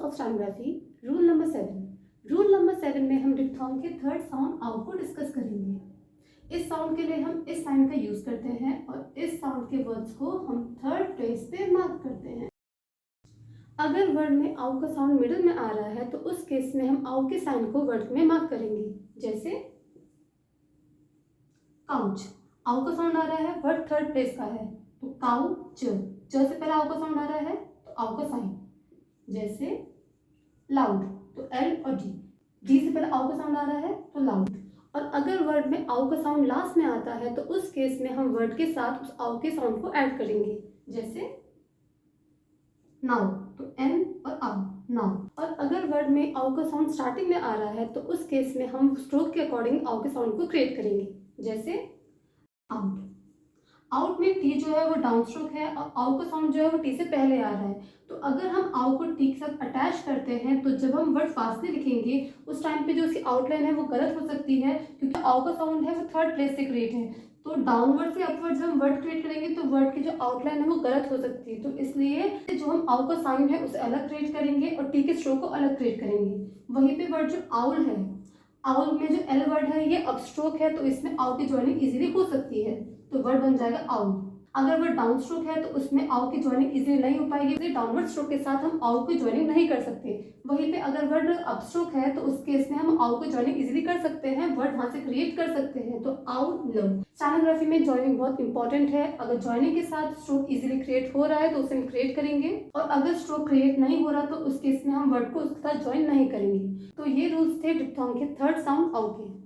Of stenography rule number 7। Rule number 7 में हम diphthong के थर्ड साउंड आउट को डिस्कस करेंगे। इस साउंड के लिए हम इस साइन का यूज करते हैं और इस साउंड के वर्ड्स को हम थर्ड प्लेस पे मार्क करते हैं। अगर वर्ड में आउ का साउंड मिडिल में आ रहा है तो उस केस में हम आउ के साइन को वर्ड में मार्क करेंगे। जैसे काउच, आउ का साउंड आ रहा है, वर्ड थर्ड प्लेस का है तो काउच, च से पहले आउ का साउंड आ रहा है तो आउ का साइन। जैसे लाउड, तो एल और डी, डी से पहले आउ का साउंड आ रहा है तो लाउड। और अगर वर्ड में आउ का साउंड लास्ट में आता है तो उस केस में हम वर्ड के साथ उस आउ के साउंड को ऐड करेंगे। जैसे नाउ, तो एन और आउ, नाउ। और अगर वर्ड में आउ का साउंड स्टार्टिंग में आ रहा है तो उस केस में हम स्ट्रोक के अकॉर्डिंग आउ के साउंड को क्रिएट करेंगे। जैसे आउट, आउट में टी जो है वो डाउन स्ट्रोक है और आउ का साउंड जो है वो टी से पहले आ रहा है। तो अगर हम आउ को टी के साथ अटैच करते हैं तो जब हम वर्ड फास्टली लिखेंगे उस टाइम पे जो उसकी आउटलाइन है वो गलत हो सकती है, क्योंकि आउ का साउंड है वो थर्ड प्लेस से क्रिएट है। तो डाउनवर्ड से अपवर्ड जब हम वर्ड क्रिएट करेंगे तो वर्ड की जो आउटलाइन है वो गलत हो सकती है। तो इसलिए जो हम आउ का साइन है उसे अलग क्रिएट करेंगे और टी के स्ट्रोक को अलग क्रिएट करेंगे। वहीं पे वर्ड जो आउल है, आउल में जो एल वर्ड है ये अपस्ट्रोक है तो इसमें आउ की ज्वाइनिंग इजीली हो सकती है, तो वर्ड बन जाएगा आउ। अगर वर्ड डाउन स्ट्रोक है तो उसमें आउ की ज्वाइनिंग इजीली नहीं हो पाएगी, इसलिए डाउनवर्ड स्ट्रोक के साथ हम आउ की ज्वाइनिंग नहीं कर सकते। वहीं पे अगर वर्ड अपस्ट्रोक है तो उस केस में हम आउ की ज्वाइनिंग इजीली कर सकते हैं, वर्ड वहां से क्रिएट कर सकते हैं। तो आउ लव, स्टेनोग्राफी में ज्वाइनिंग बहुत इंपॉर्टेंट है। अगर ज्वाइनिंग के साथ स्ट्रोक इजीली क्रिएट हो रहा है तो उसे हम क्रिएट करेंगे, और अगर स्ट्रोक क्रिएट नहीं हो रहा तो उस केस में हम वर्ड को उसके साथ ज्वाइन नहीं करेंगे। तो ये रूल्स थे डिप्थोंग के थर्ड साउंड आउ के।